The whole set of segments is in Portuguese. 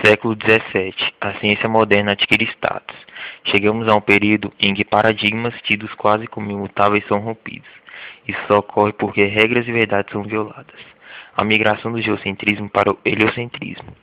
século XVII, a ciência moderna adquire status. Chegamos a um período em que paradigmas tidos quase como imutáveis são rompidos. Isso só ocorre porque regras e verdades são violadas. A migração do geocentrismo para o heliocentrismo.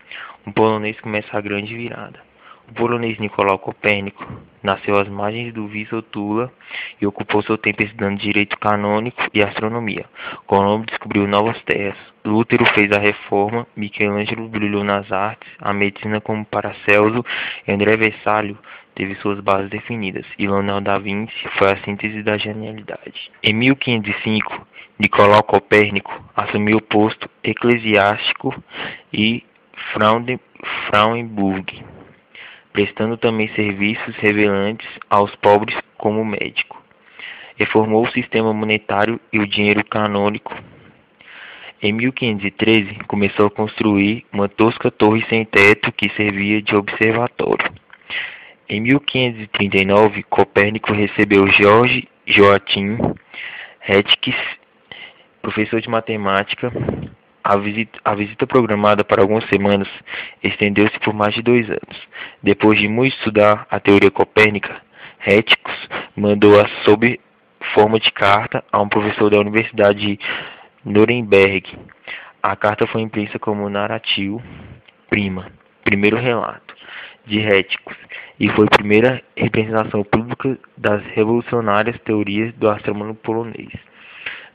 Um polonês começa a grande virada. O polonês Nicolau Copérnico nasceu às margens do Wisła Tula e ocupou seu tempo estudando direito canônico e astronomia. Colombo descobriu novas terras. Lutero fez a reforma. Michelangelo brilhou nas artes. A medicina, como Paracelso e André Vessalio, teve suas bases definidas. E Leonardo da Vinci foi a síntese da genialidade. Em 1505, Nicolau Copérnico assumiu o posto eclesiástico em Frauenburg, prestando também serviços relevantes aos pobres como médico. Reformou o sistema monetário e o dinheiro canônico. Em 1513, começou a construir uma tosca torre sem teto que servia de observatório. Em 1539, Copérnico recebeu George Joachim Hertz, professor de matemática. A visita programada para algumas semanas estendeu-se por mais de 2 anos. Depois de muito estudar a teoria copérnica, Hertz mandou-a sob forma de carta a um professor da Universidade de Nuremberg. A carta foi impressa como narrativa primeiro relato, de Hertz, e foi a primeira representação pública das revolucionárias teorias do astrônomo polonês.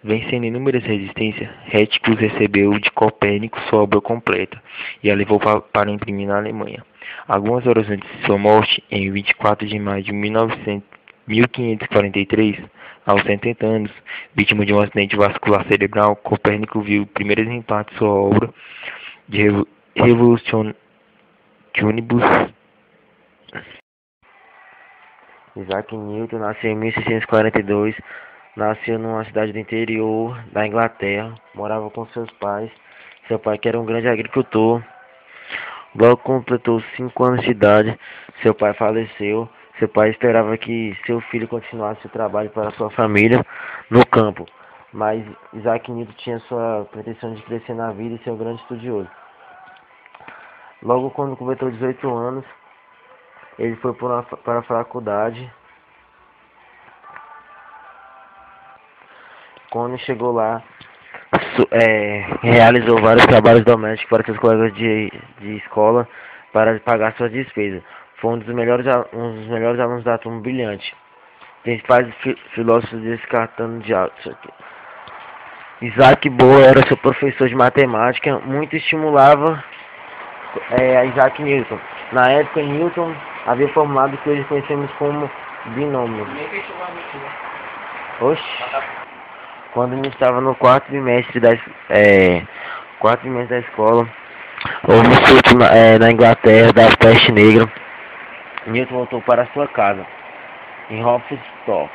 Vencendo inúmeras resistências, Hertz recebeu de Copérnico sua obra completa e a levou para imprimir na Alemanha. Algumas horas antes de sua morte, em 24 de maio de 1543, aos 70 anos, vítima de um acidente vascular cerebral, Copérnico viu o primeiro exemplar de sua obra de Revolutionibus. Isaac Newton nasceu em 1642. Nasceu numa cidade do interior da Inglaterra, morava com seus pais. Seu pai, que era um grande agricultor, logo completou 5 anos de idade, seu pai faleceu. Seu pai esperava que seu filho continuasse o trabalho para sua família no campo, mas Isaac Newton tinha sua pretensão de crescer na vida e ser um grande estudioso. Logo quando completou 18 anos, ele foi para a faculdade. Quando chegou lá, realizou vários trabalhos domésticos para seus colegas de escola para pagar suas despesas. Foi um dos melhores alunos da turma brilhante. Principais filósofos descartando de alto. Isaac Bohr era seu professor de matemática, muito estimulava a Isaac Newton. Na época, Newton havia formulado o que hoje conhecemos como binômio. Quando ele estava no quarto trimestre da escola, houve um surto na Inglaterra da peste negra. Newton voltou para sua casa, em Hofstorp,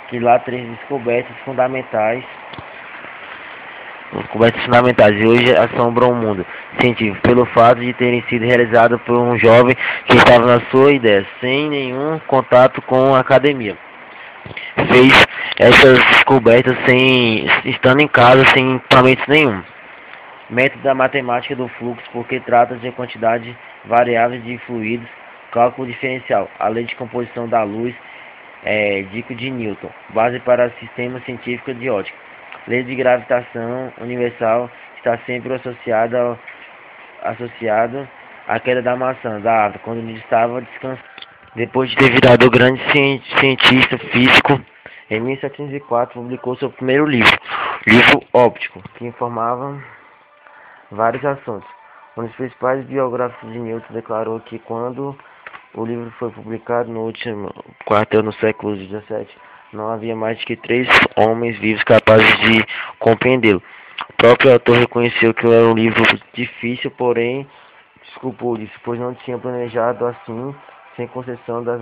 que lá 3 descobertas fundamentais e hoje assombram o mundo científico pelo fato de terem sido realizadas por um jovem que estava na sua ideia, sem nenhum contato com a academia. Fez essas descobertas estando em casa, sem equipamentos nenhum. Método da matemática do fluxo, porque trata de quantidade variáveis de fluidos. Cálculo diferencial, a lei de composição da luz, Dico de Newton, base para sistema científico de ótica. Lei de gravitação universal está sempre associado à queda da maçã da árvore, quando ele estava descansando. Depois de ter virado grande cientista físico, em 1704 publicou seu primeiro livro óptico, que informava vários assuntos. Um dos principais biógrafos de Newton declarou que quando o livro foi publicado no último quarto no século XVII, não havia mais que 3 homens vivos capazes de compreendê-lo. O próprio autor reconheceu que era um livro difícil, porém desculpou disso, pois não tinha planejado assim, sem concessão das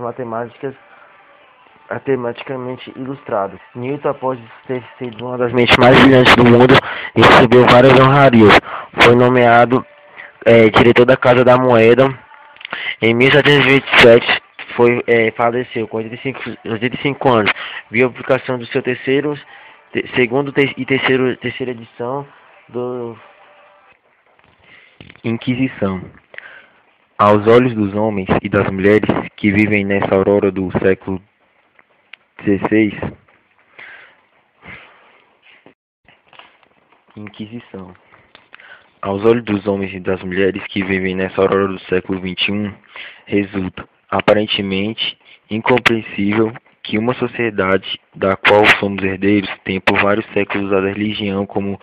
matematicamente ilustradas. Newton, após ter sido uma das mentes mais brilhantes do mundo, recebeu várias honrarias. Foi nomeado diretor da Casa da Moeda. Em 1727, faleceu com 85 anos. Viu a publicação do seu segunda e terceira edição do Inquisição. Aos olhos dos homens e das mulheres que vivem nessa aurora do século XVI, Inquisição. Aos olhos dos homens e das mulheres que vivem nessa aurora do século XXI, resulta, aparentemente, incompreensível que uma sociedade da qual somos herdeiros tenha por vários séculos usado a religião como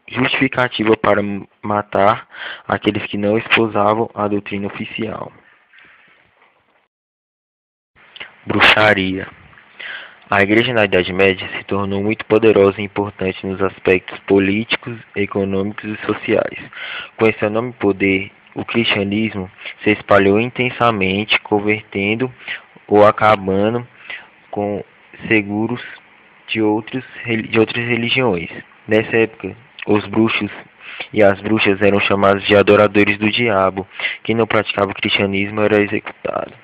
justificativa para matar aqueles que não esposavam a doutrina oficial. Bruxaria. A Igreja na Idade Média se tornou muito poderosa e importante nos aspectos políticos, econômicos e sociais. Com esse enorme poder, o cristianismo se espalhou intensamente, convertendo ou acabando com seguros de outras religiões. Nessa época, os bruxos e as bruxas eram chamados de adoradores do diabo. Quem não praticava o cristianismo era executado.